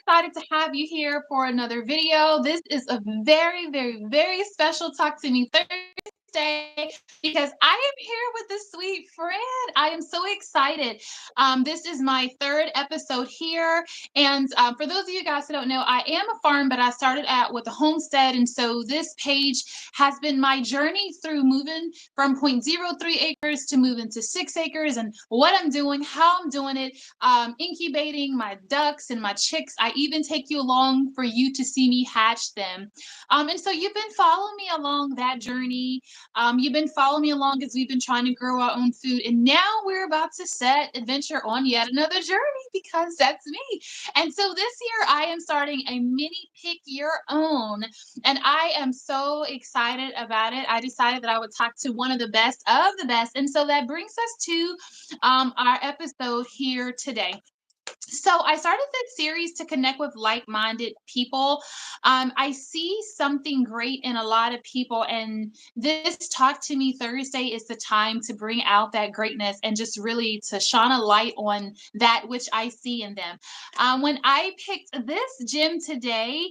excited to have you here for another video. This is a very, very, very special Talk to Me Thursday because I am here with a sweet friend. I am so excited. This is my third episode here. And for those of you guys who don't know, I am a farm, but I started out with a homestead. And so this page has been my journey through moving from 0.03 acres to moving to 6 acres and what I'm doing, how I'm doing it, incubating my ducks and my chicks. I even take you along for you to see me hatch them. And so you've been following me along that journey. You've been following me along as we've been trying to grow our own food. And now we're about to set adventure on yet another journey because that's me. And so this year I am starting a mini pick your own. And I am so excited about it. I decided that I would talk to one of the best of the best. And so that brings us to our episode here today. So I started this series to connect with like-minded people. I see something great in a lot of people, and this Talk to Me Thursday is the time to bring out that greatness and just really to shine a light on that which I see in them. When I picked this gem today,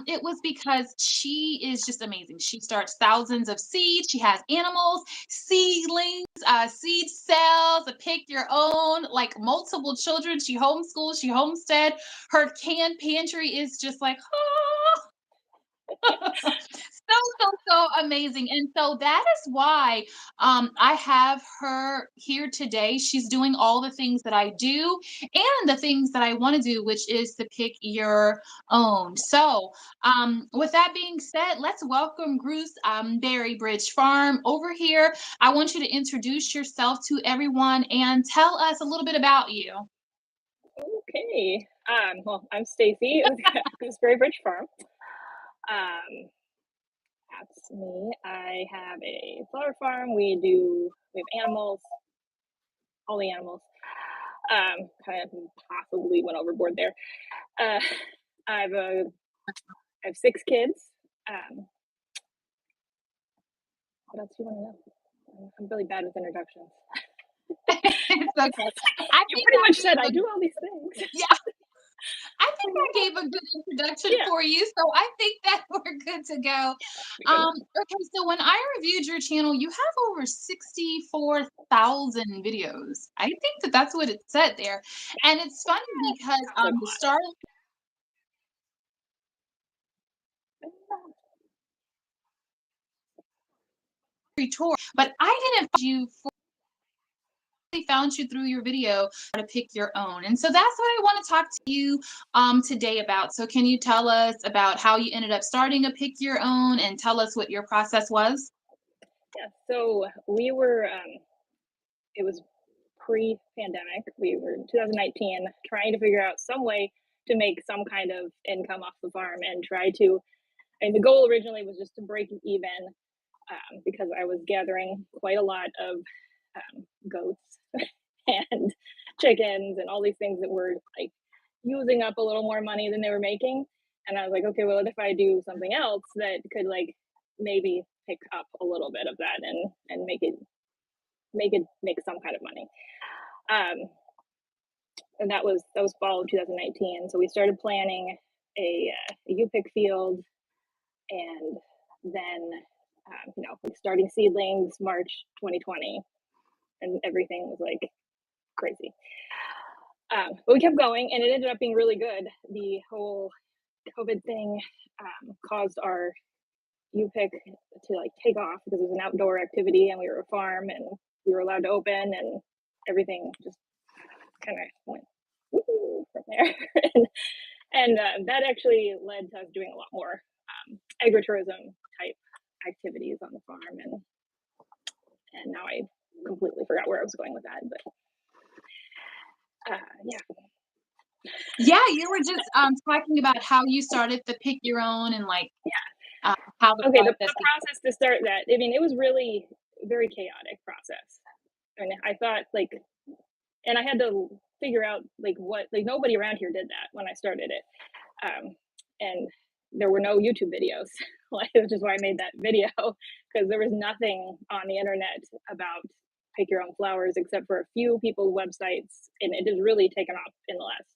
it was because she is just amazing. She starts thousands of seeds. She has animals, seedlings, seed cells, a pick your own, like multiple children. She homeschools, she homestead. Her canned pantry is just like, so amazing. And so that is why I have her here today. She's doing all the things that I do and the things that I want to do, which is to pick your own. So with that being said, let's welcome Gooseberry Bridge Farm over here. I want you to introduce yourself to everyone and tell us a little bit about you. Okay. Well, I'm Stacy with Gooseberry Bridge Farm. That's me. I have a flower farm. We have animals, all the animals. Kind of possibly went overboard there. Uh, I have 6 kids. What else do you want to know? I'm really bad with introductions. It's okay. I You think pretty I much gave said I a do all these things. yeah. I think I gave a good introduction Yeah, for you, so I think that we're good to go. be good. Okay, so when I reviewed your channel, you have over 64,000 videos. I think that that's what it said there, and it's funny because Sounds like the start a lot. of tour, but I didn't find you for. Found you through your video how to pick your own, and so that's what I want to talk to you today about. So can you tell us about how you ended up starting a pick your own and tell us what your process was? Yeah, so we were, it was pre-pandemic. We were in 2019 trying to figure out some way to make some kind of income off the farm and try to, and the goal originally was just to break even because I was gathering quite a lot of goats and chickens and all these things that were like using up a little more money than they were making. And I was like, okay, well, what if I do something else that could like maybe pick up a little bit of that and make some kind of money. Um, and that was fall of 2019. So we started planning a U-pick field, and then like starting seedlings March 2020, and everything was like crazy. But we kept going, and it ended up being really good. The whole COVID thing caused our U-pick to like take off because it was an outdoor activity, and we were a farm, and we were allowed to open, and everything just kind of went from there. and that actually led to us doing a lot more agritourism type activities on the farm, and now I completely forgot where I was going with that, but yeah. Yeah, you were just talking about how you started to pick your own and like how the Okay, the process process to start that, I mean, it was really very chaotic process. And I thought like, and I had to figure out like what, like nobody around here did that when I started it. And there were no YouTube videos, like, which is why I made that video, because there was nothing on the internet about pick your own flowers except for a few people's websites, and it has really taken off in the last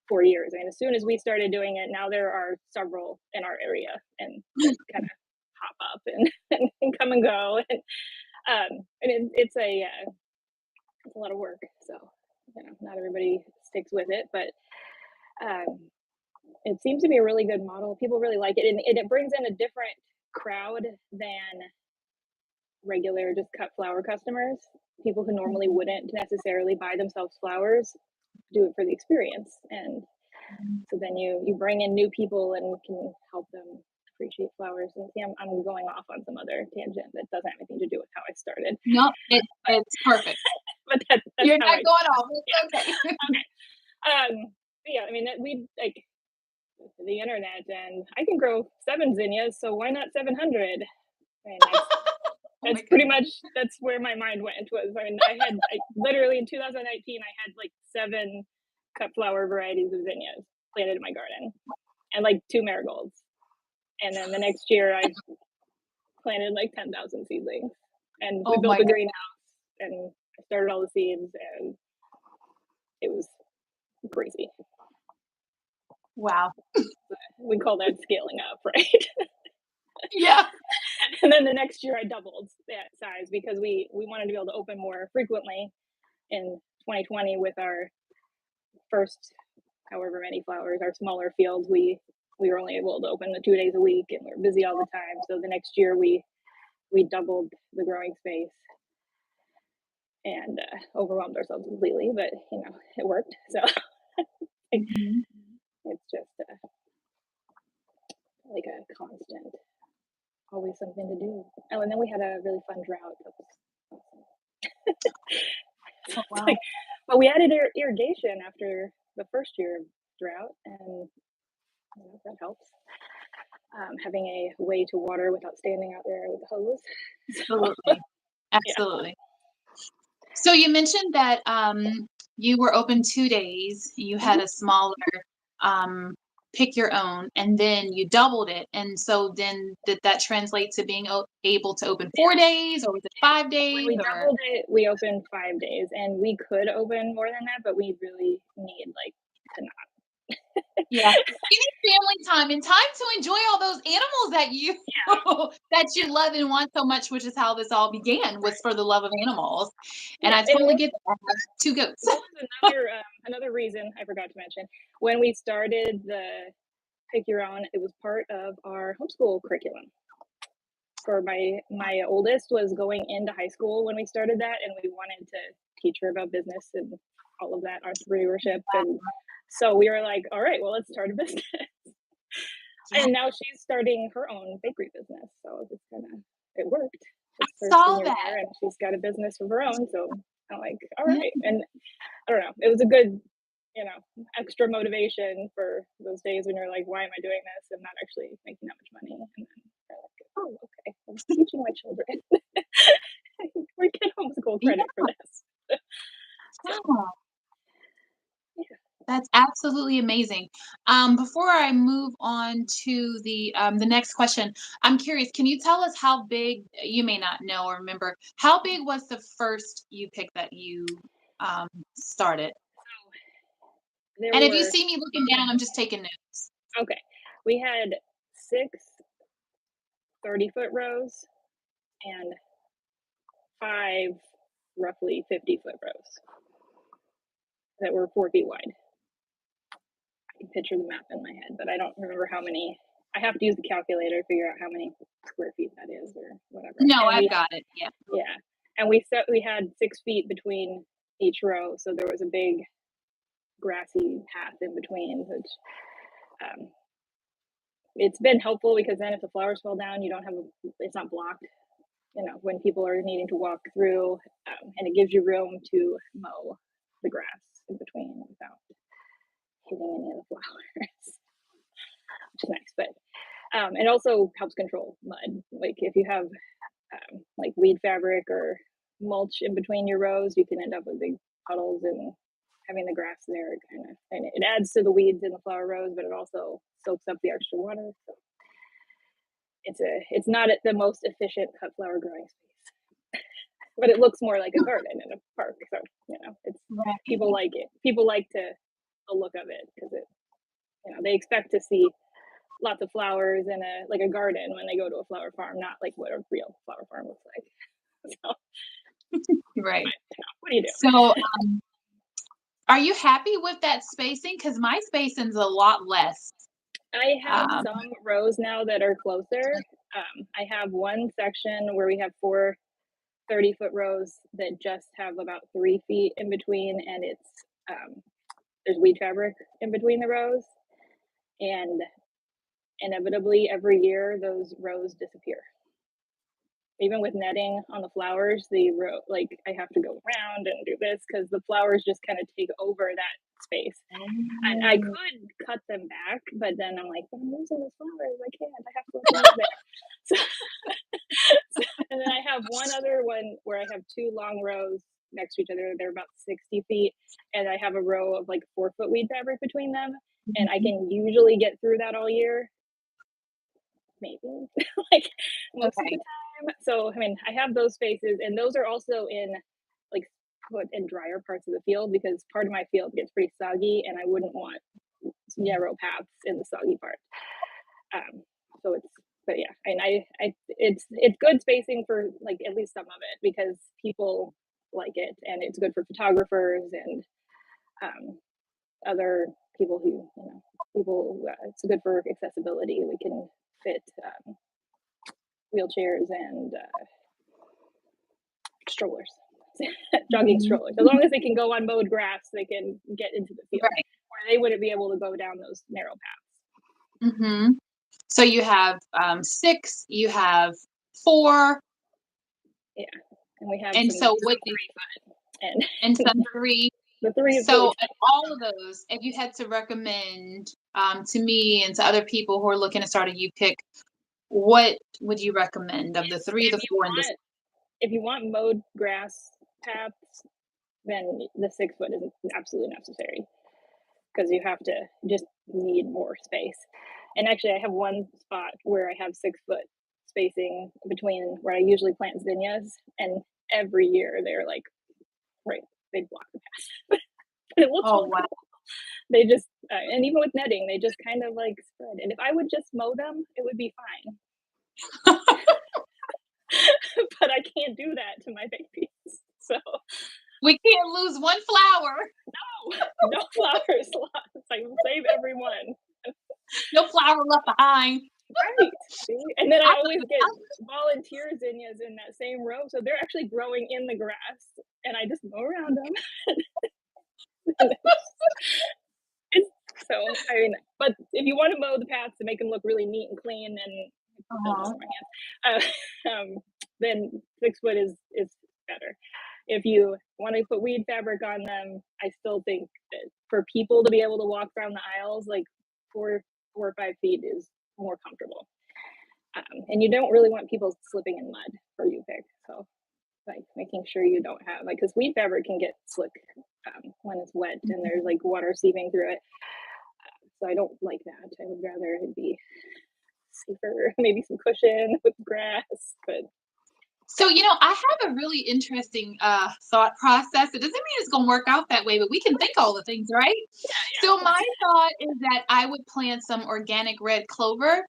4 years. I mean, as soon as we started doing it, now there are several in our area, and just kind of pop up and, and come and go. And it's a lot of work. So, not everybody sticks with it, but um, it seems to be a really good model. People really like it, and it brings in a different crowd than regular just cut flower customers. People who normally wouldn't necessarily buy themselves flowers do it for the experience, and so then you bring in new people and can help them appreciate flowers. And see, I'm going off on some other tangent that doesn't have anything to do with how I started, No, it's perfect. but that's You're how not I going off. yeah. It's okay. Yeah, I mean, we like the internet, and I can grow 7 zinnias, so why not 700? And Oh my that's pretty goodness. much that's where my mind went. Was I mean, I literally in 2019 I had like 7 cut flower varieties of zinnias planted in my garden, and like 2 marigolds. And then the next year I planted like 10,000 seedlings, and we Oh built my a god. greenhouse, and I started all the seeds, and it was crazy. Wow. We call that scaling up, right? Yeah. And then the next year I doubled that size because we wanted to be able to open more frequently in 2020 with our first however many flowers, our smaller fields. We were only able to open the 2 days a week, and we were busy all the time. So the next year we doubled the growing space, and overwhelmed ourselves completely, but it worked. So Mhm. it's just like a constant, always something to do. Oh, and then we had a really fun drought. That was Oh it's wow. like, but we added irrigation after the first year of drought, and that helps. Having a way to water without standing out there with the hose. So Absolutely. yeah. Absolutely. So you mentioned that you were open 2 days. You had Mhm. a smaller um, pick your own, and then you doubled it. And so then did that translate to being able to open 4 days, or was it Yeah. five When days, we or doubled it, we opened 5 days, and we could open more than that, but we really need like to not. yeah? You need family time and time to enjoy all those animals that you Yeah, that you yeah, love and want so much, which is how this all began, was right. for the love of animals. And Yeah, I and totally get that. I have 2 goats. that was another reason I forgot to mention. When we started the Pick Your Own, it was part of our homeschool curriculum. For my oldest was going into high school when we started that, and we wanted to teach her about business and all of that entrepreneurship, and so we were like, all right, well, let's start a business. Yeah, And now she's starting her own bakery business, so it's kind of it worked. I It's her saw senior that. year, and she's got a business of her own, so I'm like, all Yeah. right. And I don't know, it was a good, extra motivation for those days when you're like, why am I doing this? I'm not actually making that much money. And then you're like, oh, okay, I'm teaching my children. We get homeschool Yeah. credit for this. So, Yeah. yeah. That's absolutely amazing. Before I move on to the next question, I'm curious. Can you tell us how big? You may not know or remember. How big was the first you pick that you started? So there And if you were, see me looking down, I'm just taking notes. okay, we had 6 30-foot rows and 5 roughly 50-foot rows that were 4 feet wide. I can picture the map in my head, but I don't remember how many. I have to use the calculator to figure out how many square feet that is or whatever. No, And I've we, got it. Yeah. yeah, and we had 6 feet between each row, so there was a big grassy path in between, which um, it's been helpful because then if the flowers fall down, you don't have it's not blocked. When people are needing to walk through, and it gives you room to mow the grass in between without hitting any of the flowers, which is nice. But it also helps control mud. Like if you have like weed fabric or mulch in between your rows, you can end up with big puddles, and having the grass there kind of, and it adds to the weeds in the flower rows, but it also soaks up the extra water. So it's not the most efficient cut flower growing space, but it looks more like a garden in a park. So it's Right. people like it. People like to the look of it because they expect to see lots of flowers in a garden when they go to a flower farm, not like what a real flower farm looks like. So, Right. what do you do? So, are you happy with that spacing? Because my spacing's a lot less. I have Um, some rows now that are closer. I have one section where we have four 30-foot rows that just have about 3 feet in between, and there's weed fabric in between the rows, and inevitably every year those rows disappear. Even with netting on the flowers, like I have to go around and do this because the flowers just kind of take over that space. And I oh, could cut them back, but then I'm like, but I'm losing the flowers. I can't. I have to let them live there. So, and then I have one other one where I have two long rows next to each other. They're about 60 feet, and I have a row of like 4 foot weed fabric between them. And I can usually get through that all year, maybe like most of the okay. time. So I mean, I have those spaces, and those are also in like put in drier parts of the field because part of my field gets pretty soggy, and I wouldn't want narrow paths in the soggy part. Um, so but yeah, and it's good spacing for like at least some of it because people like it, and it's good for photographers and um, other people who people. It's good for accessibility. We can fit wheelchairs and strollers, jogging Mhm. strollers. As long as they can go on mowed grass, they can get into the field, Right. or they wouldn't be able to go down those narrow paths. Mhm. So you have, 6, you have 4, Yeah, and we have and some so what do 3 foot, and and some 3. the three is really So, at tiny. all of those, if you had to recommend, to me and to other people who are looking to start a U pick, what would you recommend of the 3, If the you 4, and the want if you want mowed grass paths, then the 6 foot is absolutely necessary because you have to just need more space. And actually, I have one spot where I have 6 foot spacing between where I usually plant zinnias, and every year they're like right, they block the path. But it looks Oh, wow. wonderful. They just and even with netting, they just kind of like spread. And if I would just mow them, it would be fine. But I can't do that to my babies. So We can't lose one flower. no flowers lost. I will save everyone. No flower left behind. Right. See? And then I I always love get it. volunteer zinnias in that same row. So they're actually growing in the grass, and I just mow around them. So, I mean, but if you want to mow the paths to make them look really neat and clean, and put them Uh-huh. over my hands, then 6 foot is better. If you want to put weed fabric on them, I still think that for people to be able to walk down the aisles, like 4 or 5 feet is more comfortable. And you don't really want people slipping in mud for you pick. So like making sure you don't have like because weed fabric can get slick when it's wet and there's like water seeping through it. So I don't like that. I would rather it be safer, maybe some cushion with grass. But So, I have a really interesting, thought process. It doesn't mean it's gonna work out that way, but we can think all the things, right? So yeah, my thought is that I would plant some organic red clover,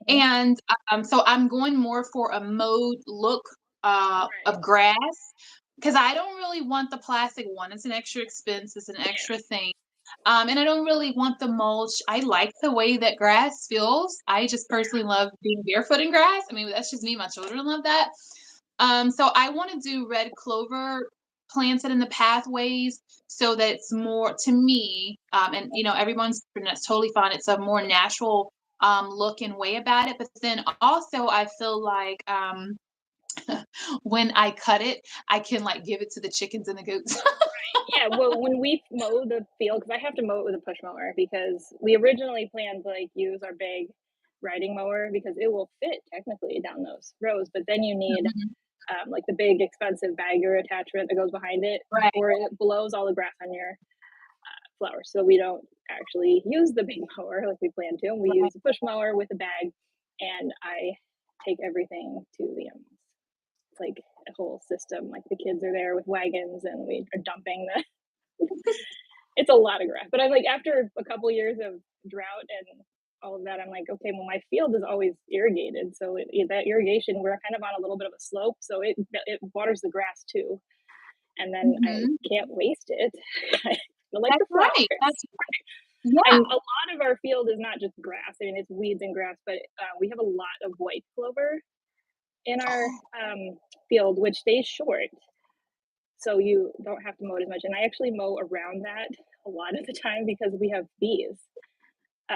mhm, and, so I'm going more for a mowed look, right, of grass, because I don't really want the plastic one. It's an extra expense, it's an yeah, extra thing. And I don't really want the mulch. I like the way that grass feels. I just personally love being barefoot in grass. I mean, that's just me. My children love that. So I want to do red clover planted in the pathways so that it's more to me, and everyone's different, that's totally fine. It's a more natural look and way about it. But then also I feel like when I cut it, I can like give it to the chickens and the goats. yeah. Well, when we mow the field, because I have to mow it with a push mower because we originally planned to like use our big riding mower because it will fit technically down those rows, but then you need Mhm. like the big expensive bagger attachment that goes behind it, Right. or it blows all the grass on your flowers. So we don't actually use the big mower like we plan to. And we Right. use a push mower with a bag, and I take everything to the animals. It's like a whole system. Like the kids are there with wagons, and we are dumping the It's a lot of grass, but I'm like, after a couple years of drought and all of that, I'm like, okay, well, my field is always irrigated, so that irrigation, we're kind of on a little bit of a slope, so it waters the grass too, and then I Mhm. can't waste it. I like That's the right. flowers. That's yeah. And a lot of our field is not just grass. I mean, it's weeds and grass, but we have a lot of white clover in our Oh, field, which stays short, so you don't have to mow it as much. And I actually mow around that a lot of the time because we have bees.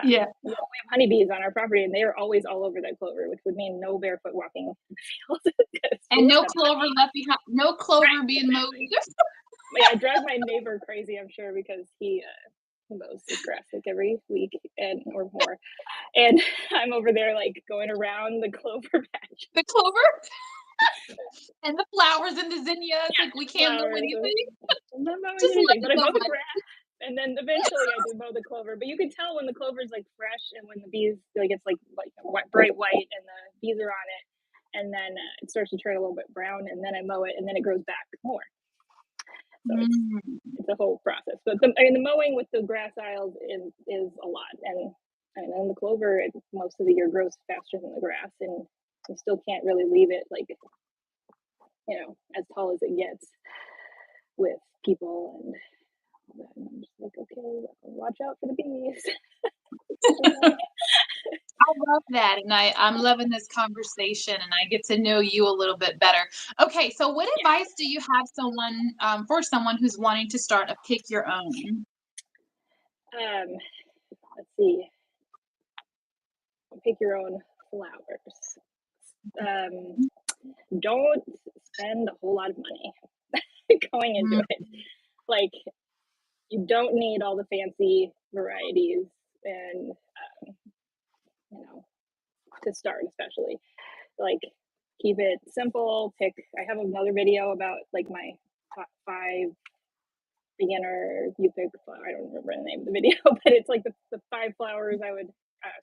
yeah. We have honeybees on our property, and they are always all over that clover, which would mean no barefoot walking in the field because And we'll no step on clover left behind, no clover right, being mowed exactly. either. Yeah, I drive my neighbor crazy, I'm sure, because he mows his grass like every week and or more. And I'm over there like going around the clover patch. The clover and the flowers and the zinnias, Yeah, like, we and the can't mow flowers. anything. I'm not mowing Just let anything, it but I go mow the by. grass. And then eventually I do mow the clover. But you can tell when the clover is like fresh and when the bees like it's like bright white and the bees are on it. And then it starts to turn a little bit brown, and then I mow it, and then it grows back more. So Mm. it's a whole process. But the mowing with the grass aisles is a lot, and then the clover most of the year grows faster than the grass, and you still can't really leave it like as tall as it gets with people and all that. And I'm just like, okay, well, watch out for the bees. I love that, and I'm loving this conversation, and I get to know you a little bit better. Okay, so what advice do you have for someone who's wanting to start a pick your own? um, let's see, pick your own flowers. Um, don't spend a whole lot of money going into Mm, it. Like you don't need all the fancy varieties and you know to start especially like keep it simple. I have another video about like my top 5 beginner you pick flower. I don't remember the name of the video but it's like the 5 flowers I would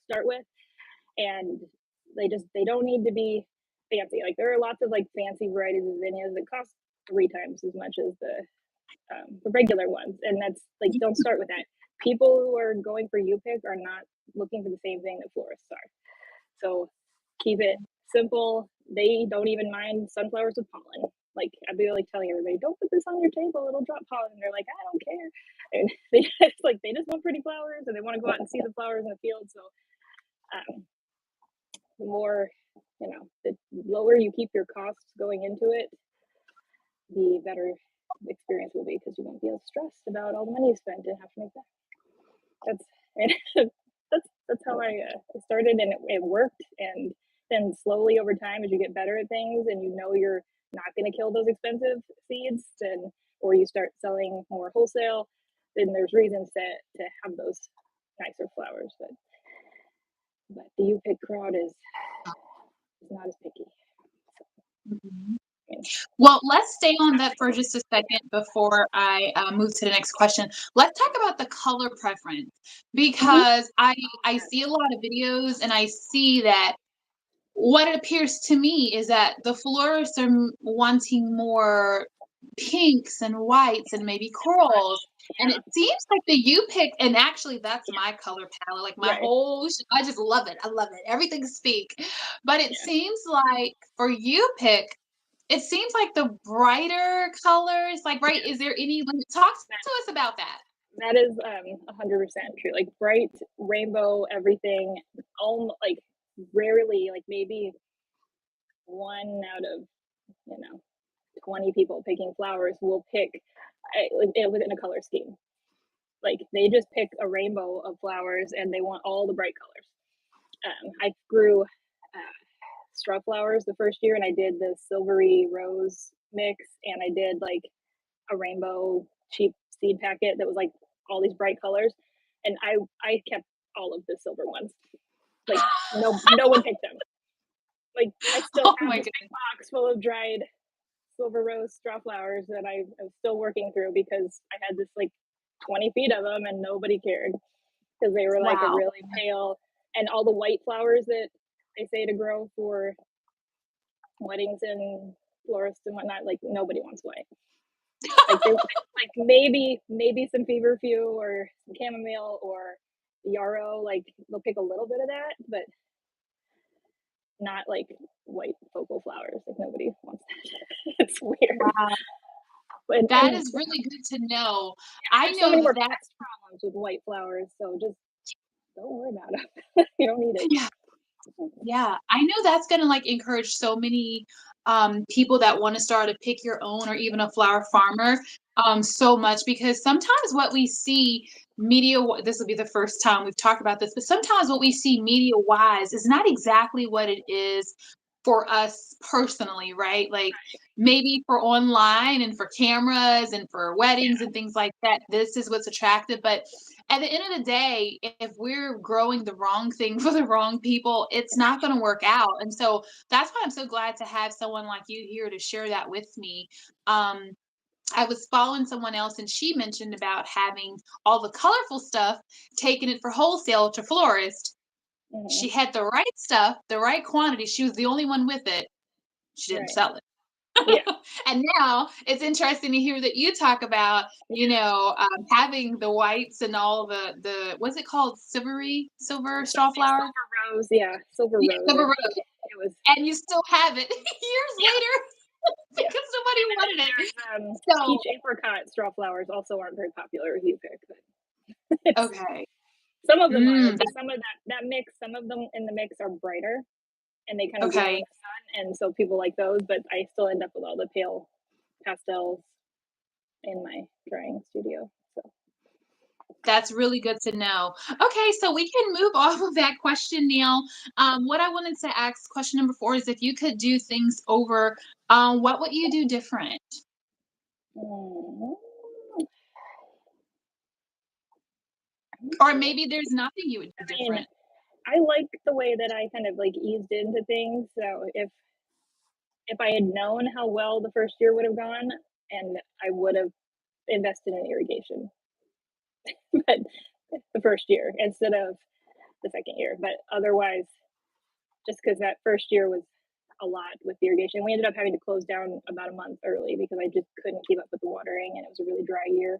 start with, and they don't need to be fancy. Like there are lots of like fancy varieties of zinnias that cost 3 times as much as the regular ones, and that's like don't start with that. People who are going for you pick are not looking for the same thing that florists are. So keep it simple. They don't even mind sunflowers with pollen. Like I'd be like telling everybody, don't put this on your table, it'll drop pollen. And they're like, I don't care. And they just want pretty flowers and they want to go out and see the flowers in the field. So um, the more the lower you keep your costs going into it, the better the experience will be because you won't be as stressed about all the money you spent and have to make that. That's that's how I started, and it worked. And then slowly over time, as you get better at things, and you're not going to kill those expensive seeds, then or you start selling more wholesale, then there's reasons to have those nicer flowers. But the U pick crowd is not as picky. mhm. I mean, Well, let's stay on that for just a second before I move to the next question. Let's talk about the color preference mhm, because I see a lot of videos and I see that what it appears to me is that the florists are wanting more pinks and whites and maybe corals. And yeah, it seems like the you pick, and actually that's my color palette, like my right, whole, I just love it. I love it. Everything's pink. But it yeah, seems like for you pick, it seems like the brighter colors, like, right, is yes. there any, like, talk to us about that. That is 100% true. Like bright rainbow everything. Like rarely, like maybe one out of you know 20 people picking flowers will pick within a color scheme. Like they just pick a rainbow of flowers and they want all the bright colors. I grew straw flowers the first year, and I did the silvery rose mix, and I did like a rainbow cheap seed packet that was like all these bright colors, and I kept all of the silver ones. Like no one picked them. Like I still Oh have my this big goodness. box full of dried silver rose straw flowers that I'm still working through because I had this like 20 feet of them and nobody cared because they were like a Wow. really pale, and all the white flowers that they say to grow for weddings and florists and whatnot, like nobody wants white. Like they like maybe some feverfew or some chamomile or yarrow, like they'll pick a little bit of that, but not like white focal flowers. Like nobody wants that. It's weird. Wow, that And is really good to know. I there's so many know more that pest problems with white flowers, so just don't worry about it. You don't need it. yeah. Yeah, I know that's gonna, like, encourage so many, people that wanna start a pick your own or even a flower farmer, so much because sometimes what we see this will be the first time we've talked about this, but sometimes what we see media-wise is not exactly what it is for us personally, right? Like, maybe for online and for cameras and for weddings and things like that, this is what's attractive, but at the end of the day, if we're growing the wrong thing for the wrong people, it's not going to work out. And so that's why I'm so glad to have someone like you here to share that with me. Um, I was following someone else and she mentioned about having all the colorful stuff, taking it for wholesale to florist. Mhm. She had the right stuff, the right quantity. She was the only one with it. She didn't Right. sell it. Yeah. And now it's interesting to hear that you talk about, having the whites and all the what's it called? Silver straw flower? Silver rose, yeah, silver Yeah, rose. silver rose. It was And you still have it years yeah, later yeah. because somebody wanted it. There's So peach apricot straw flowers also aren't very popular with you pick, but it's okay. some of them are. Mm, So some of that mix, some of them in the mix are brighter and they kind of glow in okay. the sun, and so people like those. But I still end up with all the pale pastels in my drying studio. So That's really good to know. Okay, so we can move off of that question, Neil. What I wanted to ask, question number 4, is if you could do things over, what would you do different? mm, Or maybe there's nothing you would do I mean, different. I like the way that I kind of like eased into things. So if I had known how well the first year would have gone, and I would have invested in irrigation, but the first year instead of the second year. But otherwise, just because that first year was a lot with the irrigation, we ended up having to close down about a month early because I just couldn't keep up with the watering, and it was a really dry year.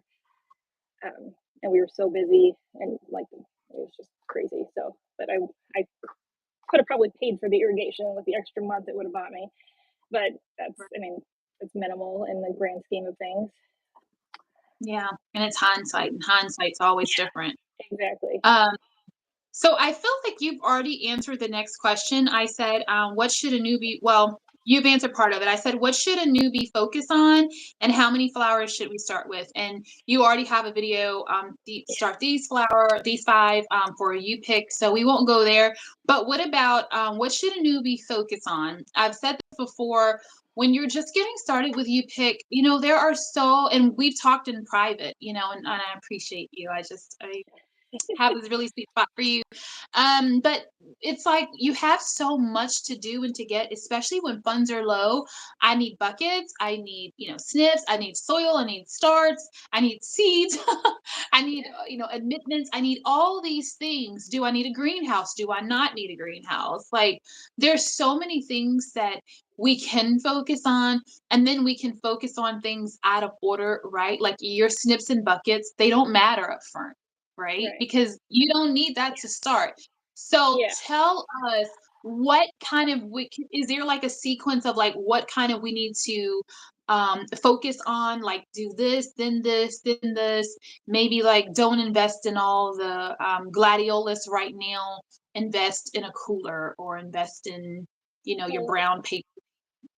And we were so busy, and like it was just crazy. So, but I could have probably paid for the irrigation with the extra month it would have bought me. But I mean, it's minimal in the grand scheme of things. Yeah, and it's hindsight, and hindsight's always different. Exactly. Um, so I feel like you've already answered the next question. I said, what should a newbie, well, you've answered part of it. I said, what should a newbie focus on and how many flowers should we start with? And you already have a video, start these 5 for you pick. So we won't go there. But what about, what should a newbie focus on? I've said this before. When you're just getting started with you pick, there are and we've talked in private, and I appreciate you. I have this really sweet spot for you. But it's like you have so much to do and to get, especially when funds are low. I need buckets, I need, snips, I need soil, I need starts, I need seeds, I need, admittance, I need all these things. Do I need a greenhouse? Do I not need a greenhouse? Like there's so many things that we can focus on, and then we can focus on things out of order, right? Like your snips and buckets, they don't matter up front, right? Right. Because you don't need that to start. So Yeah. tell us what kind of is there like a sequence of like what kind of we need to focus on, like do this, then this, maybe like don't invest in all the gladiolus right now, invest in a cooler or invest in your Well, brown paper.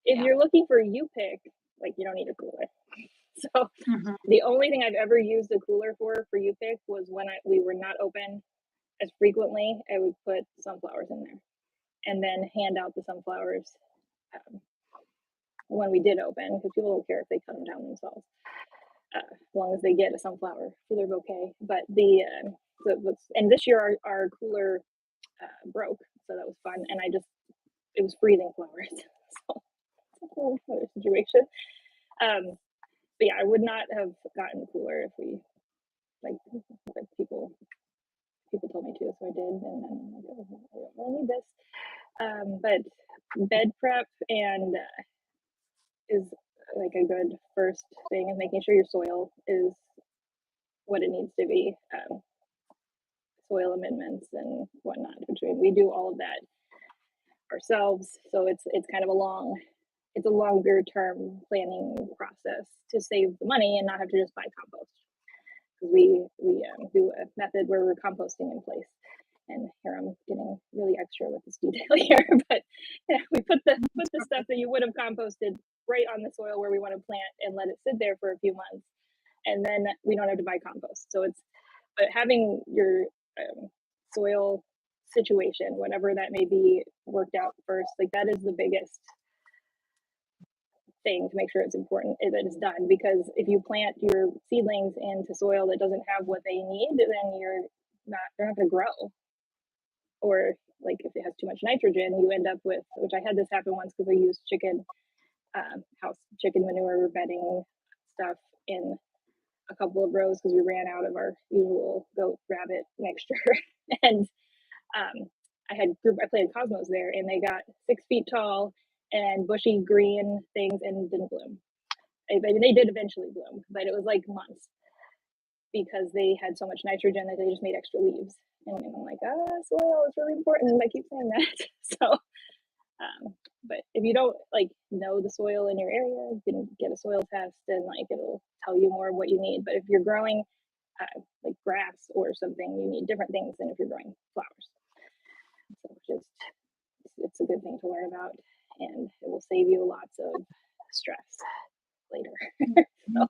if Yeah. you're looking for you pick, like you don't need a cooler. So Mhm. the only thing I've ever used a cooler for you pick was when we were not open as frequently. I would put sunflowers in there and then hand out the sunflowers um, when we did open because people don't care if they cut them down themselves. As long as they get a sunflower for their bouquet. But and this year our cooler broke, so that was fun. And it was freezing flowers, so it's a whole other situation. Um, but yeah, I would not have gotten a cooler if we like people told me to, so I did, and then I'm like, oh, I don't really need this. But bed prep and is like a good first thing is making sure your soil is what it needs to be. Soil amendments and whatnot, which we do all of that ourselves. So it's kind of it's a longer term planning process to save the money and not have to just buy compost. Because we do a method where we're composting in place. And here I'm getting really extra with this detail here, but yeah, we put the stuff that you would have composted right on the soil where we want to plant and let it sit there for a few months, and then we don't have to buy compost. So but having your soil situation, whatever that may be, worked out first, like that is the biggest thing to make sure it's important is that it's done. Because if you plant your seedlings into soil that doesn't have what they need, then they're not going to grow. Or like if it has too much nitrogen, you end up with, which I had this happen once because I used house chicken manure bedding stuff in a couple of rows because we ran out of our usual goat rabbit mixture. And I planted cosmos there, and they got 6 feet tall and bushy green things and didn't bloom. I mean, they did eventually bloom, but it was like months because they had so much nitrogen that they just made extra leaves. And I'm like, soil is really important. I keep saying that. So, but if you don't like know the soil in your area, you can get a soil test and like it'll tell you more of what you need. But if you're growing like grass or something, you need different things than if you're growing flowers. So it's a good thing to learn about, and it will save you lots of stress later. So,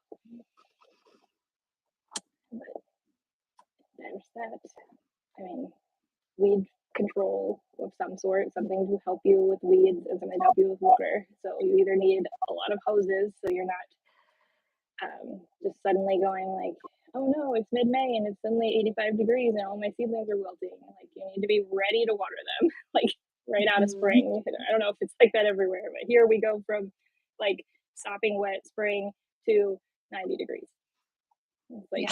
but there's that. I mean, weed control of some sort, something to help you with weeds and something to help you with water. So you either need a lot of hoses so you're not just suddenly going like, oh no, it's mid-May and it's suddenly 85 degrees and all my seedlings are wilting. Like you need to be ready to water them, like right out of spring. I don't know if it's like that everywhere, but here we go from like sopping wet spring to 90 degrees. It's like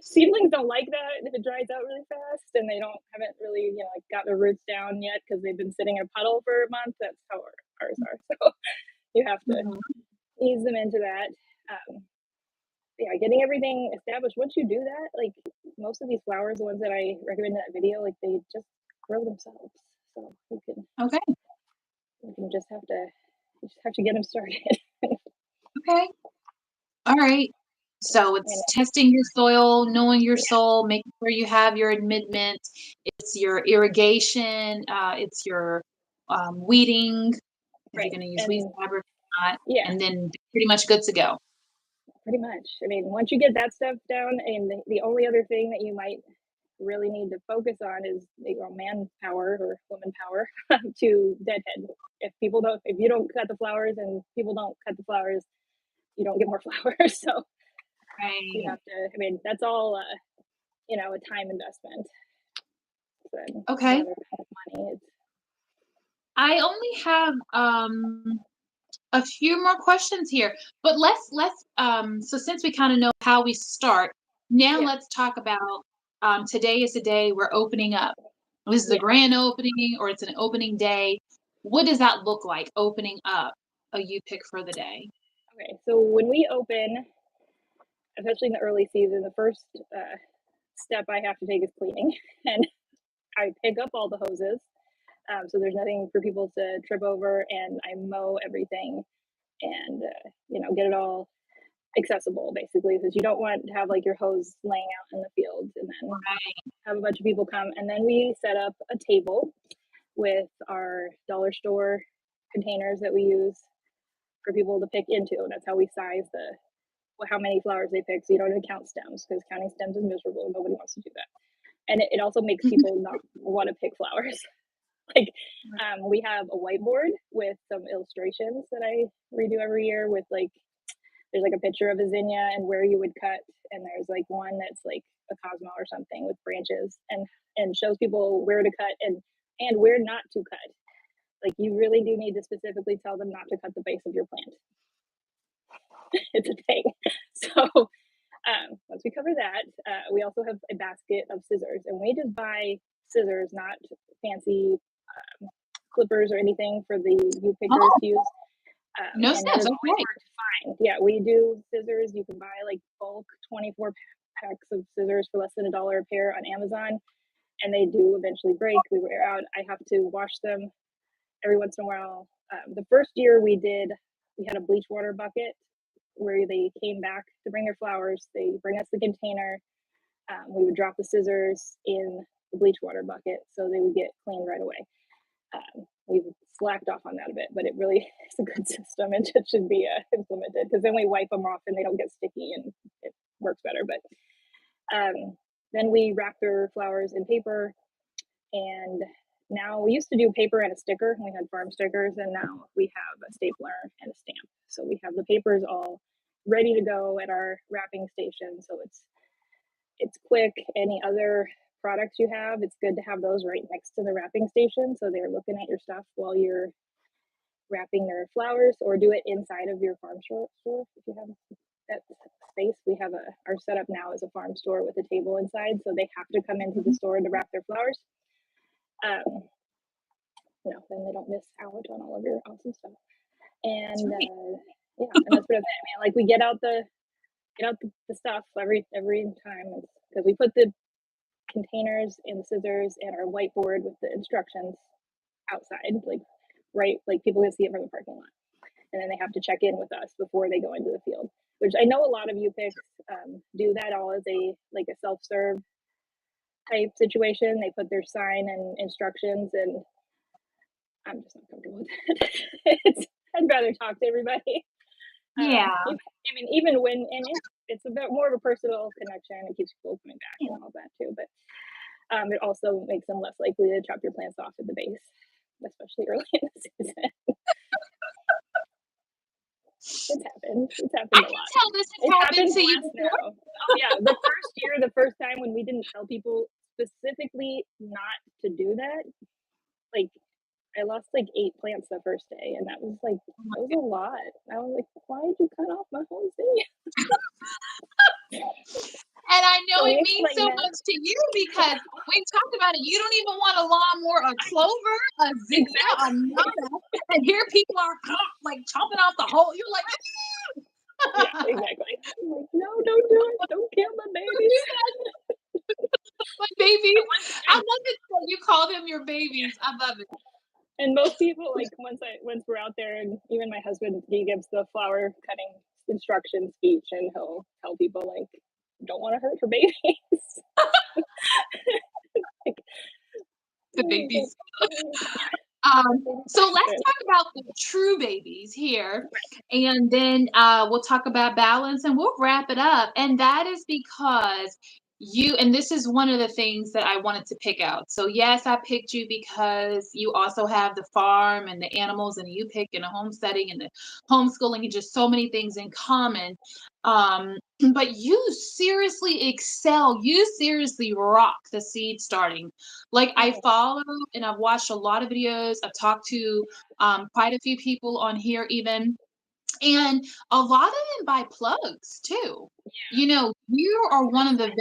seedlings don't like that if it dries out really fast and they haven't really like got their roots down yet because they've been sitting in a puddle for a month. That's how ours are. So you have to ease them into that. Yeah, getting everything established. Once you do that, like most of these flowers, the ones that I recommend in that video, like they just grow themselves. So you can just have to get them started. Okay. All right. So it's testing your soil, knowing your soil, making sure you have your amendment. It's your irrigation. It's your weeding. If you're going to use weed fabric or not. Yeah. And then pretty much good to go. Pretty much. I mean, once you get that stuff down, and the only other thing that you might really need to focus on is manpower or woman power to deadhead. If you don't cut the flowers and people don't cut the flowers, you don't get more flowers. So you have to. I mean, that's all a time investment. So okay. Money. I only have a few more questions here, but let's so since we kind of know how we start, now let's talk about today is the day we're opening up. This is the grand opening, or it's an opening day. What does that look like, opening up a you pick for the day? Okay, so when we open, especially in the early season, the first step I have to take is cleaning, and I pick up all the hoses, so there's nothing for people to trip over, and I mow everything and get it all accessible, basically, because you don't want to have like your hose laying out in the field and then have a bunch of people come. And then we set up a table with our dollar store containers that we use for people to pick into, and that's how we size how many flowers they pick, so you don't even count stems, because counting stems is miserable. Nobody wants to do that. And it also makes people not want to pick flowers. Like we have a whiteboard with some illustrations that I redo every year with there's like a picture of a zinnia and where you would cut, and there's like one that's like a cosmo or something with branches and shows people where to cut and where not to cut. Like you really do need to specifically tell them not to cut the base of your plant. It's a thing. So once we cover that, we also have a basket of scissors, and we just buy scissors, not fancy clippers or anything for the you pickers to use. No And that is steps. always Okay. hard to find. Yeah, we do scissors. You can buy like bulk 24 packs of scissors for less than $1 a pair on Amazon, and they do eventually break. We wear out. I have to wash them every once in a while. The first year we had a bleach water bucket where they came back to bring their flowers. They bring us the container. We would drop the scissors in the bleach water bucket so they would get cleaned right away. We've slacked off on that a bit, but it really is a good system and it should be implemented because then we wipe them off and they don't get sticky and it works better. But then we wrap their flowers in paper, and now we used to do paper and a sticker. We had farm stickers, and now we have a stapler and a stamp. So we have the papers all ready to go at our wrapping station. So it's quick. Any other products you have, it's good to have those right next to the wrapping station so they're looking at your stuff while you're wrapping their flowers, or do it inside of your farm store if you have that space. We have our setup now is a farm store with a table inside, so they have to come into the store to wrap their flowers. Then they don't miss out on all of your awesome stuff. And yeah, and that's what I'm saying, man. Like we get out the stuff every time because we put the containers and the scissors and our whiteboard with the instructions outside, like people can see it from the parking lot, and then they have to check in with us before they go into the field. Which I know a lot of you picks do that all as a self-serve type situation. They put their sign and instructions, and I'm just not comfortable with it. I'd rather talk to everybody. Yeah. Even when it's a bit more of a personal connection. It keeps people coming back and all that too. But it also makes them less likely to chop your plants off at the base, especially early in the season. It's happened. It's I happened a can lot. tell this has It happened happens to you less before. now. Oh yeah, the first time when we didn't tell people specifically not to do that, like I lost like 8 plants the first day, and that was a lot. I was like, why did you cut off my whole thing? And I know So we it means so explained that. much to you because we talked about it. You don't even want a lawnmower, a clover, a zinnia, a Exactly. nada. And here people are like chopping off the whole. You're like, Yeah, exactly. I'm like, no, don't do it. Don't kill my babies. my babies. I And, love it that you call them your babies. I love it. and most people, like once we're out there, and even my husband, he gives the flower cutting instruction speech, and he'll tell people like, don't want to hurt your babies. Like, The babies. So let's talk about the true babies here, and then we'll talk about balance, and we'll wrap it up. And that is because and this is one of the things that I wanted to pick out. So yes, I picked you because you also have the farm and the animals, and you pick in a homesteading and the homeschooling, and just so many things in common. But you seriously excel. You seriously rock the seed starting. Like I follow and I've watched a lot of videos. I've talked to quite a few people on here even, and a lot of them buy plugs too. You are one of the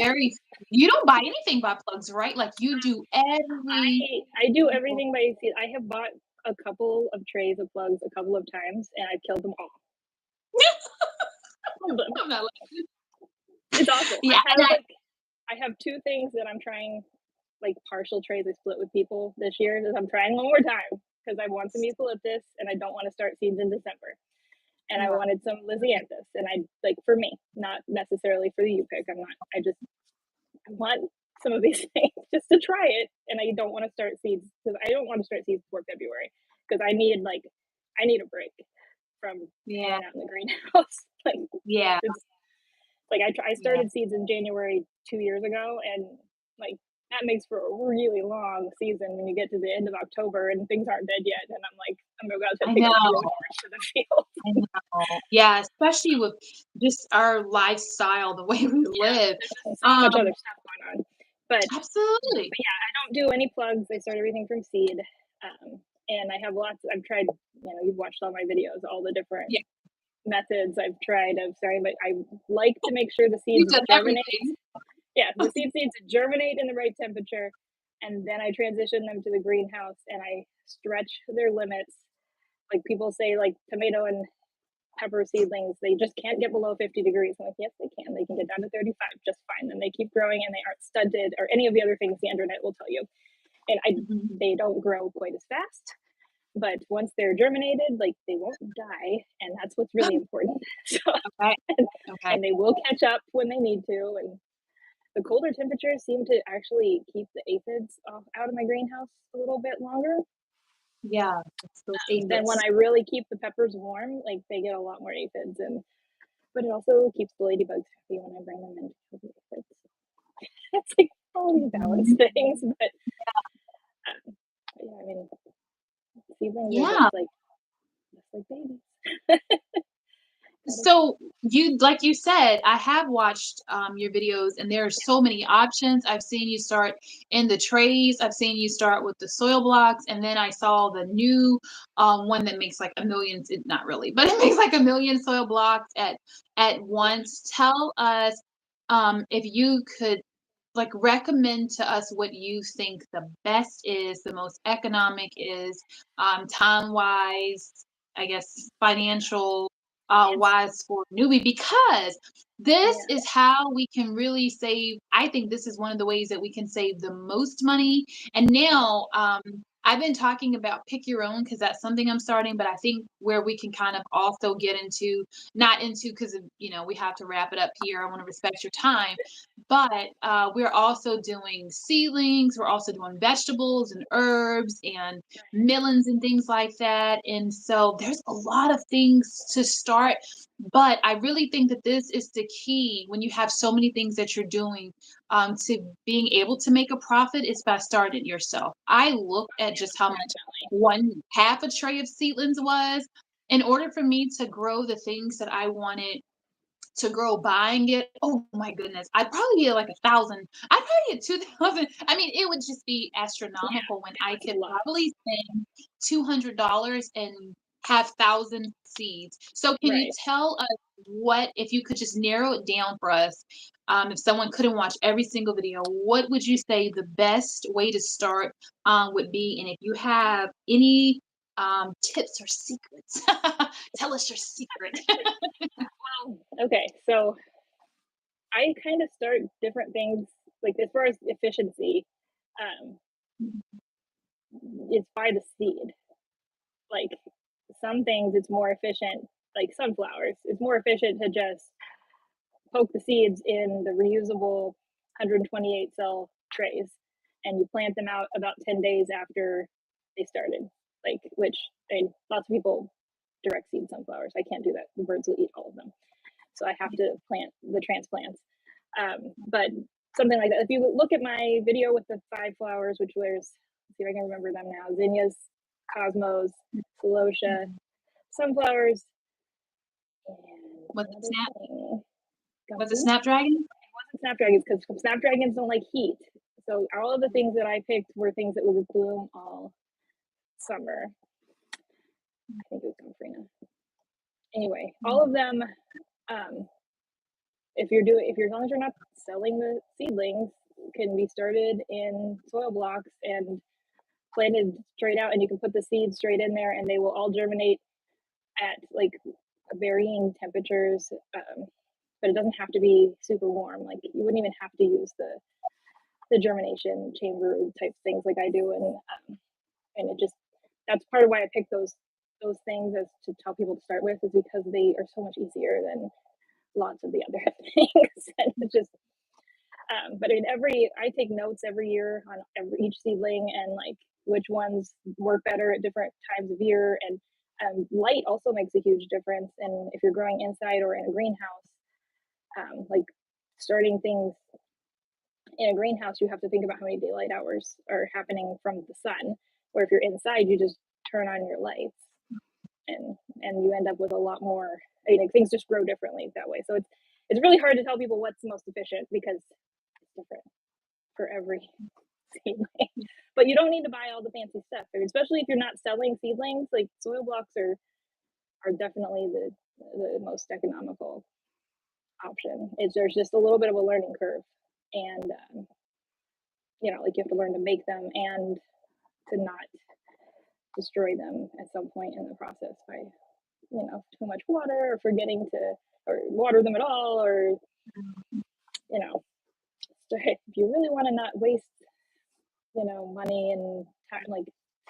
you don't buy anything by plugs, right? Like you do every I do everything by seed. I have bought a couple of trays of plugs a couple of times, and I've killed them all. I'm not It's awesome. yeah, I have 2 things that I'm trying, like partial trays I split with people this year. That I'm trying one more time because I want some eucalyptus and I don't want to start seeds in December. And I wanted some lisianthus, and I like for me, not necessarily for the U-pick. I want some of these things just to try it, and I don't want to start seeds because I don't want to start seeds before February because I need a break from hanging out in the greenhouse. yeah. It's like I started seeds in January 2 years ago, and like that makes for a really long season when you get to the end of October and things aren't dead yet. And I'm like, I'm gonna go out I and pick up know. the torch to the field. I know. Yeah, especially with just our lifestyle, the way we live. There's just so much other stuff going on. But Absolutely. yeah, I don't do any plugs. I start everything from seed. And I have I've tried, you've watched all my videos, all the different Yeah. methods I've tried of starting, but I like to make sure the You've seeds done germinate. everything. Yeah, the seeds need to germinate in the right temperature. And then I transition them to the greenhouse and I stretch their limits like people say like tomato and pepper seedlings, they just can't get below 50 degrees. I'm like, yes, they can. They can get down to 35 just fine. And they keep growing and they aren't stunted or any of the other things the internet will tell you. And Mhm. they don't grow quite as fast. But once they're germinated, like they won't die. And that's what's really important. So, Okay. and, Okay. and they will catch up when they need to. And the colder temperatures seem to actually keep the aphids out of my greenhouse a little bit longer. Yeah, it's those Then when aphids. I really keep the peppers warm, like they get a lot more aphids, and but it also keeps the ladybugs happy when I bring them in to kill the aphids. It's like all these balance Mhm. things, but yeah, I mean, seedlings are Yeah. just like babies. Gotta, So you like you said, I have watched your videos and there are so many options. I've seen you start in the trays. I've seen you start with the soil blocks, and then I saw the new one that makes like a million. Not really, but it makes like a million soil blocks at once. Tell us if you could like recommend to us what you think the best is, the most economic is, time wise, I guess financial it's wise for newbie, because this yeah, is how we can really save. I think this is one of the ways that we can save the most money. And now I've been talking about pick your own because that's something I'm starting, but I think where we can kind of also get into, not into because we have to wrap it up here. I want to respect your time, but we're also doing seedlings, we're also doing vegetables and herbs and melons and things like that. And so there's a lot of things to start. But I really think that this is the key when you have so many things that you're doing, to being able to make a profit is by starting it yourself. I looked at yeah, just how much definitely. one half a tray of seedlings was. In order for me to grow the things that I wanted to grow buying it, oh my goodness, I'd probably get like 1,000. I'd probably get 2,000. I mean, it would just be Yeah, astronomical when it I was a could lot. probably spend $200 and have 1,000 seeds. So can you Right. tell us what, if you could just narrow it down for us, if someone couldn't watch every single video, what would you say the best way to start would be? And if you have any tips or secrets, tell us your secret. Okay, so I kind of start different things like as far as efficiency, um, it's by the seed. Like some things, it's more efficient. Like sunflowers, it's more efficient to just poke the seeds in the reusable 128 cell trays, and you plant them out about 10 days after they started. Like which, and lots of people direct seed sunflowers. I can't do that. The birds will eat all of them. So I have to plant the transplants. But something like that. If you look at my video with the 5 flowers, which was, let's see if I can remember them now, zinnias, cosmos, celosia, sunflowers, and Was one it other thing. Was it Gumshoe? Snapdragon? Wasn't snapdragons because snapdragons don't like heat. So all of the things that I picked were things that would bloom all summer. I think it was Gomphrena. Anyway, all of them, um, if you're as long as you're not selling the seedlings, can be started in soil blocks and planted straight out, and you can put the seeds straight in there and they will all germinate at like varying temperatures. But it doesn't have to be super warm. Like you wouldn't even have to use the germination chamber type things like I do, and it just that's part of why I picked those things as to tell people to start with, is because they are so much easier than lots of the other things. And it's just but in every I take notes every year on each seedling and like which ones work better at different times of year, and light also makes a huge difference. And if you're growing inside or in a greenhouse, like starting things in a greenhouse, you have to think about how many daylight hours are happening from the sun. Or if you're inside, you just turn on your lights, and you end up with a lot more. I mean, like, things just grow differently that way. So it's really hard to tell people what's the most efficient because it's different for every seedling. But you don't need to buy all the fancy stuff, especially if you're not selling seedlings. Like soil blocks are definitely the most economical option. It's There's just a little bit of a learning curve, and like you have to learn to make them and to not destroy them at some point in the process by, too much water or forgetting to or water them at all, or, you know, if you really want to not waste, money and time, like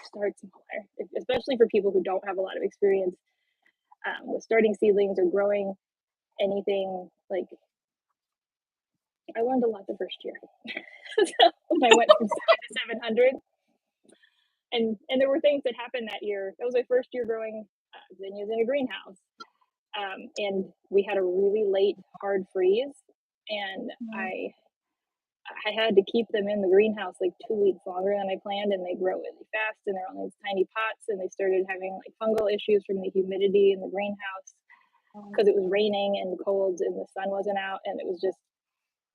start smaller, especially for people who don't have a lot of experience with starting seedlings or growing anything. Like I learned a lot the first year. So I went from 7 to 700, and there were things that happened that year. That was my first year growing zinnias in a greenhouse, and we had a really late hard freeze, and I had to keep them in the greenhouse like 2 weeks longer than I planned, and they grow really fast, and they're on these tiny pots, and they started having like fungal issues from the humidity in the greenhouse because it was raining and cold and the sun wasn't out, and it was just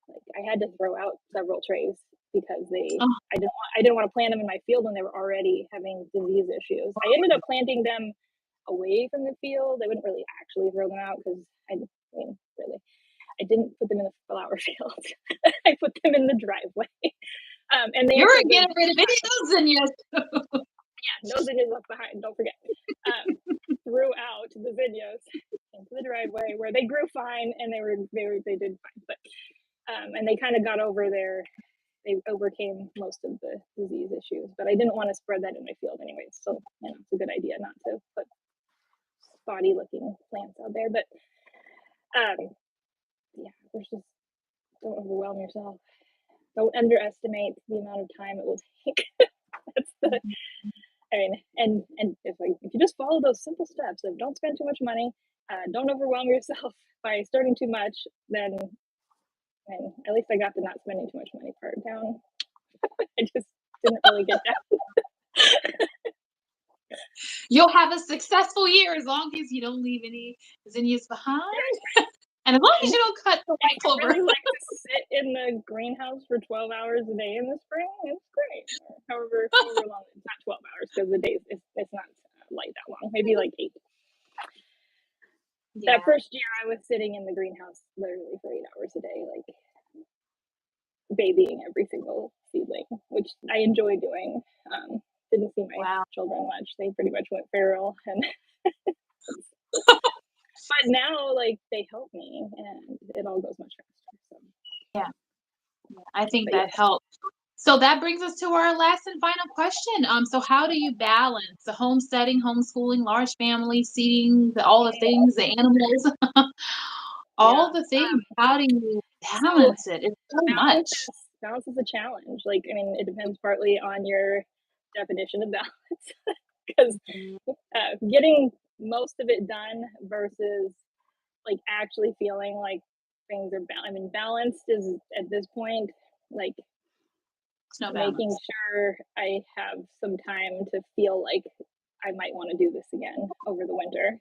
like I had to throw out several trays because Oh, I didn't want to plant them in my field when they were already having disease issues. I ended up planting them away from the field. I wouldn't really actually throw them out because I mean, really, I didn't put them in the flower field. I put them in the driveway. And they you're actually getting rid of any of those zinnias. yeah, no zinnias left behind. Don't forget. Threw out the zinnias into the driveway where they grew fine and they did fine. But and they kind of got over they overcame most of the disease issues. But I didn't want to spread that in my field anyway. So it's a good idea not to put spotty looking plants out there. But yeah, there's just don't overwhelm yourself. Don't underestimate the amount of time it will take. That's the I mean, and if you just follow those simple steps of don't spend too much money, don't overwhelm yourself by starting too much, then at least I got the not spending too much money part down. I just didn't really get that. You'll have a successful year as long as you don't leave any zinnias behind. And as long as And you don't cut the white if you clover. really like to sit in the greenhouse for 12 hours a day in the spring, it's great. Or however long, it's not 12 hours because the days it's not light that long, maybe like 8. Yeah. That first year I was sitting in the greenhouse literally for 8 hours a day, like babying every single seedling, which I enjoy doing. Didn't see my children much. They pretty much went feral, and but now like they help me, and it all goes much faster. So. Yeah, I think But that helps. So that brings us to our last and final question. So how do you balance the homesteading, homeschooling, large family, seeding, all the things, the animals, all the things? How do you balance it? It's so much. Balance is a challenge. Like, I mean, it depends partly on your definition of balance, because getting most of it done versus like actually feeling like things are balanced. I mean, balanced is at this point like making sure I have some time to feel like I might want to do this again over the winter,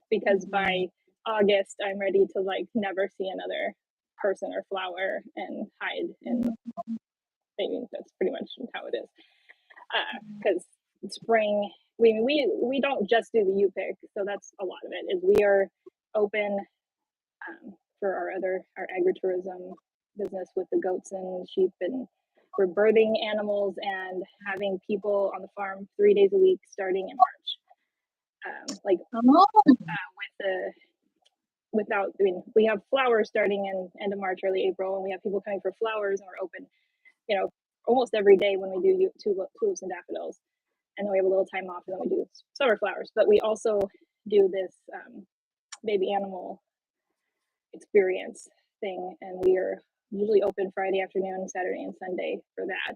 because by August I'm ready to like never see another person or flower and hide in. I mean, that's pretty much how it is. Because spring, we don't just do the U-pick, so that's a lot of it. Is we are open for our agritourism business with the goats and sheep, and we're birthing animals and having people on the farm 3 days a week starting in March. Without, I mean, we have flowers starting in end of March, early April, and we have people coming for flowers, and we're open, almost every day when we do tulips and daffodils, and then we have a little time off, and then we do summer flowers. But we also do this baby animal experience thing, and we are usually open Friday afternoon, Saturday, and Sunday for that,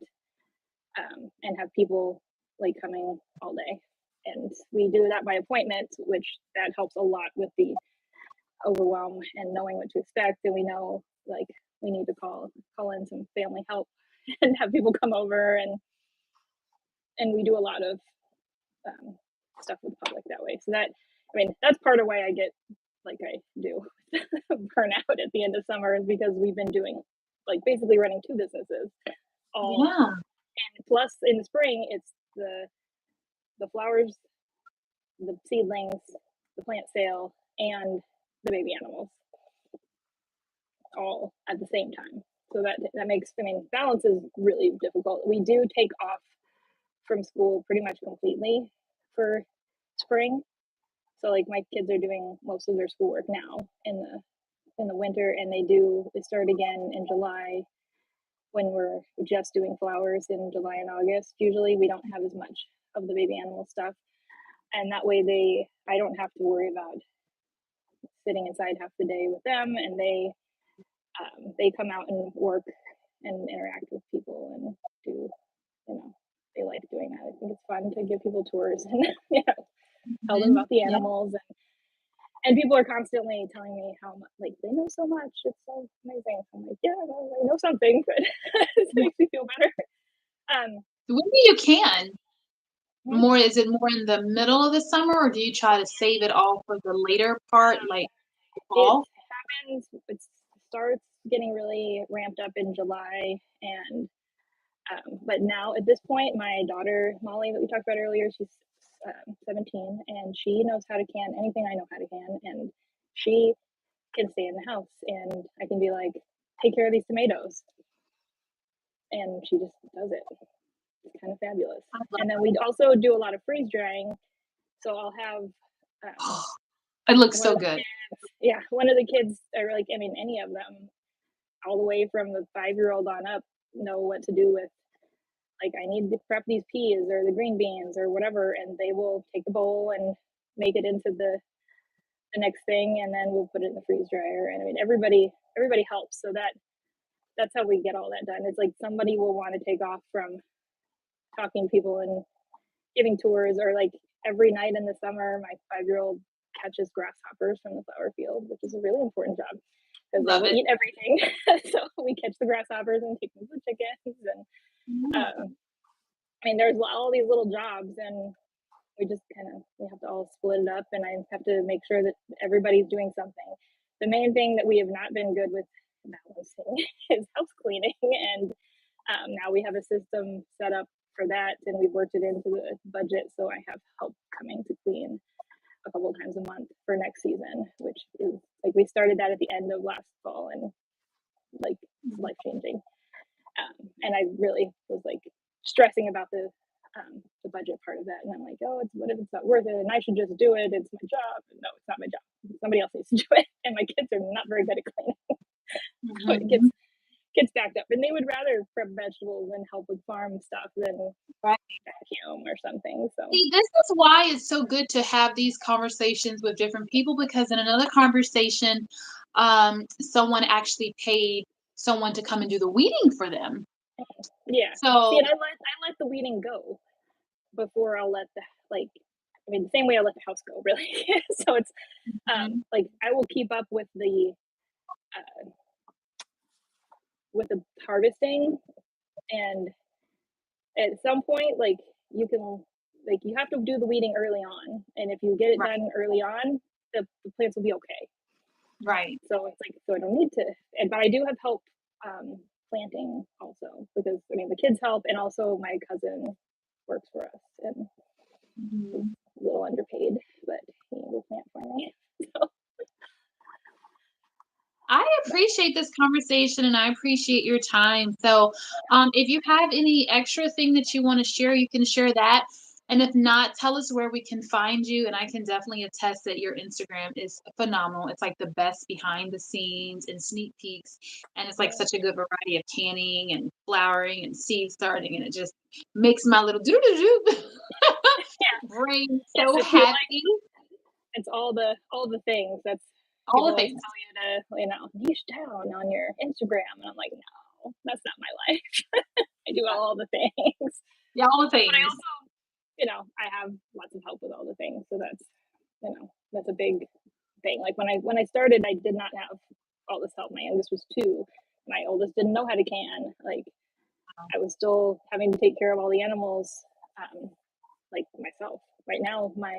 and have people like coming all day. And we do that by appointment, which that helps a lot with the overwhelm and knowing what to expect. And we know like we need to call in some family help and have people come over, and we do a lot of stuff with the public that way. So that, I mean, that's part of why I get like I do burnout at the end of summer, is because we've been doing like basically running 2 businesses all. And plus in the spring it's the flowers, the seedlings, the plant sale, and the baby animals all at the same time. So that makes, I mean, balance is really difficult. We do take off from school pretty much completely for spring. So like my kids are doing most of their schoolwork now in the winter, and they start again in July when we're just doing flowers in July and August. Usually we don't have as much of the baby animal stuff, and that way I don't have to worry about sitting inside half the day with them, and they come out and work and interact with people and do, they like doing that. I think it's fun to give people tours and tell them about the Yeah. animals, and people are constantly telling me how much, like, they know so much. It's so amazing. I'm like, yeah, well, I know something, but it makes me feel better. Um, When you can. hmm, More is it more in the middle of the summer, or do you try to save it all for the later part, like it fall? happens. It starts getting really ramped up in July, and but now at this point, my daughter Molly, that we talked about earlier, she's 17, and she knows how to can anything I know how to can, and she can stay in the house, and I can be like, take care of these tomatoes, and she just does it. It's kind of fabulous. I love And then we also do a lot of freeze drying, so I'll have it looks one so of the good. kids, yeah, one of the kids, or like, I mean, any of them, all the way from the 5-year-old on up, know what to do with, like, I need to prep these peas or the green beans or whatever, and they will take the bowl and make it into the next thing, and then we'll put it in the freeze dryer. And I mean, everybody helps, so that's how we get all that done. It's like somebody will want to take off from talking to people and giving tours, or like every night in the summer, my 5-year-old catches grasshoppers from the flower field, which is a really important job because they Love will it. eat everything. So we catch the grasshoppers and take them to the chickens, and Yeah. I mean, there's all these little jobs, and we have to all split it up, and I have to make sure that everybody's doing something. The main thing that we have not been good with balancing is house cleaning, and now we have a system set up for that, and we've worked it into the budget, so I have help coming to clean a couple times a month for next season, which is like, we started that at the end of last fall, and like, it's life changing. And I really was like stressing about the budget part of that, and I'm like, oh, it's, what if it's not worth it, and I should just do it, it's my job. No, it's not my job, somebody else needs to do it, and my kids are not very good at cleaning. So it Mhm. gets backed up, and they would rather prep vegetables and help with farm stuff than Right. vacuum or something. So See, this is why it's so good to have these conversations with different people, because in another conversation, someone actually paid someone to come and do the weeding for them. yeah, see, So and I let the weeding go before I'll let the, like, I mean, the same way I let the house go, really. So it's mhm, like, I will keep up with the harvesting, and at some point, like, you can, like, you have to do the weeding early on, and if you get it right, done early on, the plants will be okay. right. So it's like, so I don't need to, and but I do have help planting also, because I mean, the kids help, and also my cousin works for us, and he's Mhm. a little underpaid, but he will plant for me. So, I appreciate this conversation and I appreciate your time. So, if you have any extra thing that you want to share, you can share that. And if not, tell us where we can find you. And I can definitely attest that your Instagram is phenomenal. It's like the best behind the scenes and sneak peeks. And it's like yeah, such a good variety of canning and flowering and seed starting. And it just makes my little doo doo doo yeah, brain yes. so If you like, happy. it's all the things. That's All People the always things. tell you to, niche down on your Instagram, and I'm like, no, that's not my life. I do all the things, Yeah, all the but I things. also, I have lots of help with all the things, so that's a big thing. Like, when I started, I did not have all this help. My youngest was 2. My oldest didn't know how to can. Like, I was still having to take care of all the animals, um, like, myself. Right now, my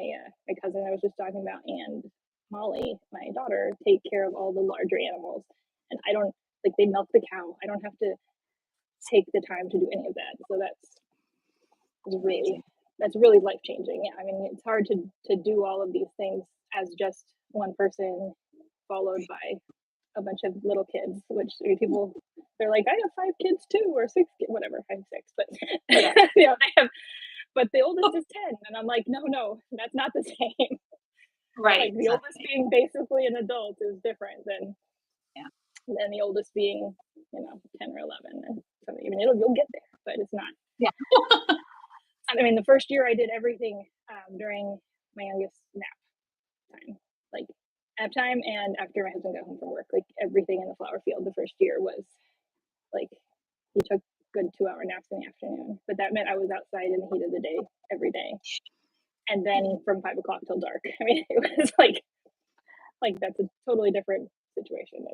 cousin I was just talking about, and Molly, my daughter, take care of all the larger animals, and I don't, like, they milk the cow. I don't have to take the time to do any of that. So Amazing. that's really life changing. Yeah, I mean, it's hard to do all of these things as just one person, followed by a bunch of little kids. Which, people, they're like, I have 5 kids too, or 6 kids, whatever. I have 6, but Yeah. they have but the oldest is 10, and I'm like, no, no, that's not the same. Right. Like It's the not oldest the being basically an adult is different same. than the oldest being, 10 or 11. And so, I mean, you'll get there, but it's not. Yeah. I mean, the first year I did everything during my youngest nap time, like nap time, and after my husband got home from work, like everything in the flower field. The first year was like he took good 2 hour naps in the afternoon, but that meant I was outside in the heat of the day every day, and Yeah. then from 5 o'clock till dark. I mean, it was like that's a totally different situation.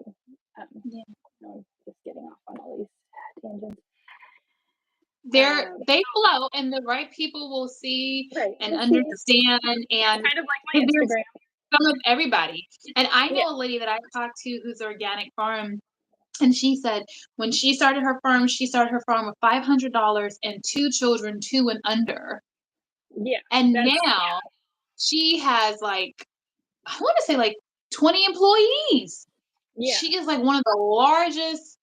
And Yeah. I'm just getting off on all these tangents. They flow, and the right people will see Right, and we'll see. understand, and Kind of like my 'cause there's Instagram. some of everybody. And I Yeah, know a lady that I talked to who's organic farm, and she said when she started her farm with $500 and 2 children, 2 and under. yeah, And that's now she has, like, I wanna say, like, 20 employees. yeah, She is, like, one of the largest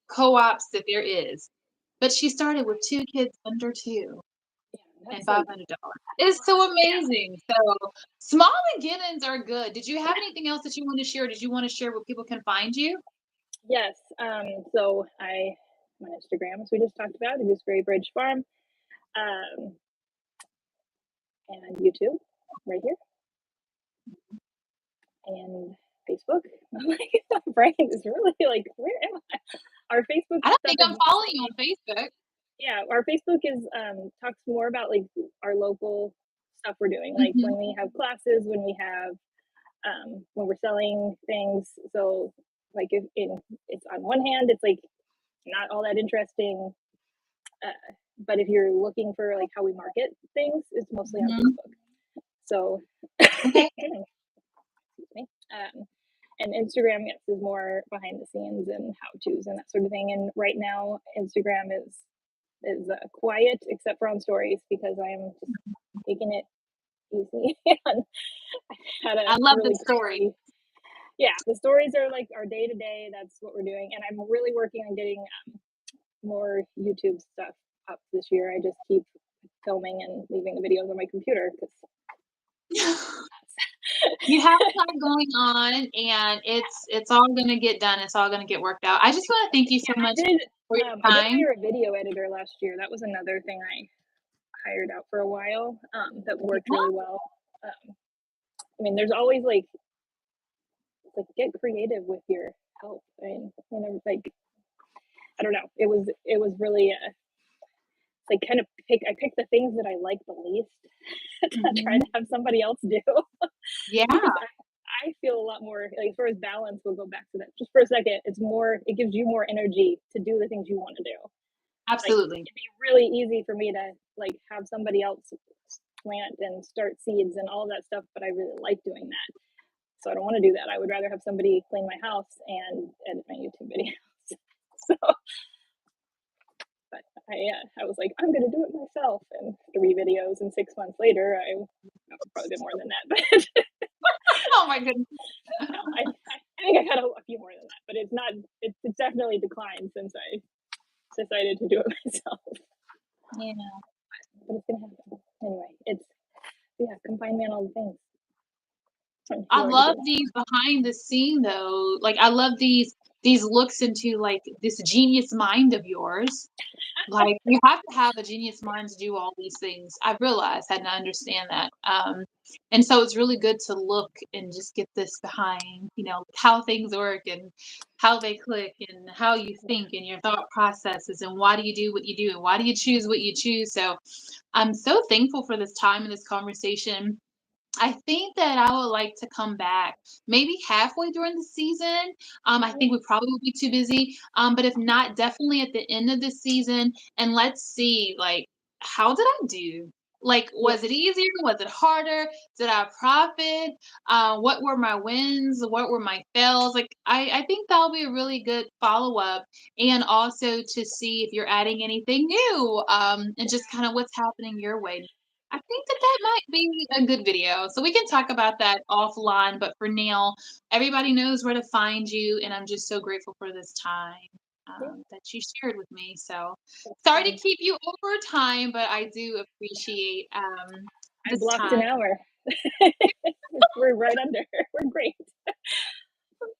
co-ops that there is. But she started with 2 kids under 2 yeah. and That's like $500. It's so yeah, amazing. So, small beginnings are good. Did you have anything else that you want to share? Did you wanna share where people can find you? yes. So my Instagram, as we just talked about, the Gooseberry Bridge Farm, um, and YouTube, right here, and Facebook. I'm like, my brain is really like, where am I? Our Facebook I don't stuff think is I'm following you mostly, on Facebook. yeah. Our Facebook is talks more about like our local stuff we're doing, like Mhm. when we have classes, when we're selling things. So like if in it's on one hand, it's like not all that interesting. But if you're looking for like how we market things, it's mostly on Mhm. Facebook. So, Okay. excuse me. And Instagram, yes, is more behind the scenes and how tos and that sort of thing. And right now, Instagram is quiet except for on stories because I'm just taking it easy. And I had a I love the really story. crazy, yeah. The stories are like our day to day. That's what we're doing, and I'm really working on getting more YouTube stuff up this year. I just keep filming and leaving the videos on my computer because You have a lot going on, and it's all gonna get done. It's all gonna get worked out. I just wanna thank you so yeah, much for your I did time. hire a video editor last year. That was another thing I hired out for a while that worked Yeah. really well. I mean, there's always like get creative with your help. I mean, like I don't know. It was really like kind of I pick the things that I like the least to try to Mhm. have somebody else do Yeah, because I feel a lot more like as far as balance. We'll go back to that just for a second. It gives you more energy to do the things you want to do. Like absolutely. it'd be really easy for me to like have somebody else plant and start seeds and all of that stuff, but I really like doing that. So I don't want to do that. I would rather have somebody clean my house and edit my YouTube videos. So, but I was like, I'm gonna do it myself, and 3 videos, and 6 months later, I probably did more than that, but Oh my goodness. no, I think I got a few more than that, but it's not. It's definitely declined since I decided to do it myself. Yeah. But it's gonna happen anyway. It's yeah, confine me on all the things. You I already love did that. these behind the scene though. Like I love these looks into like this genius mind of yours. Like you have to have a genius mind to do all these things. I realized, I didn't understand that. And so it's really good to look and just get this behind, how things work and how they click and how you think and your thought processes and why do you do what you do and why do you choose what you choose. So I'm so thankful for this time and this conversation. I think that I would like to come back maybe halfway during the season. I think we probably will be too busy. But if not, definitely at the end of the season. And let's see, like, how did I do? Like, Yeah, was it easier? Was it harder? Did I profit? What were my wins? What were my fails? Like, I think that'll be a really good follow up. And also to see if you're adding anything new and just kind of what's happening your way. I think that that might be a good video. So we can talk about that offline, but for now, everybody knows where to find you, and I'm just so grateful for this time. Yeah, that you shared with me. So that's sorry to fun. keep you over time, but I do appreciate I this blocked an time. hour. We're right under. We're great.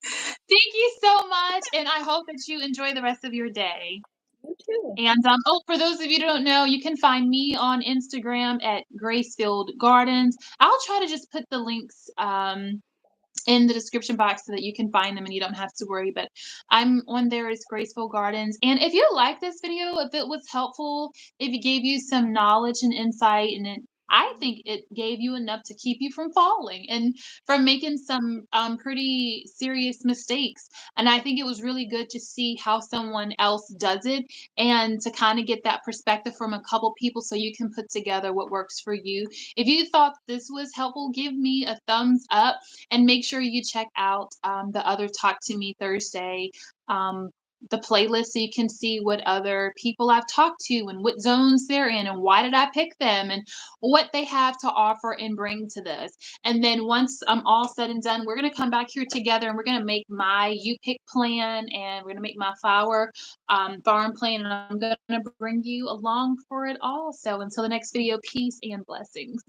Thank you so much, and I hope that you enjoy the rest of your day. You too. And oh, for those of you who don't know, you can find me on Instagram at Grace.Filled Gardens. I'll try to just put the links in the description box so that you can find them and you don't have to worry. But I'm on there as Graceful Gardens. And if you like this video, if it was helpful, if it gave you some knowledge and insight, and I think it gave you enough to keep you from falling and from making some pretty serious mistakes. And I think it was really good to see how someone else does it and to kind of get that perspective from a couple people so you can put together what works for you. If you thought this was helpful, give me a thumbs up and make sure you check out the other Talk to Me Thursday, the playlist, so you can see what other people I've talked to and what zones they're in and why did I pick them and what they have to offer and bring to this. And then once I'm all said and done, we're going to come back here together and we're going to make my You Pick plan and we're going to make my flower farm plan, and I'm going to bring you along for it all. So until the next video, peace and blessings.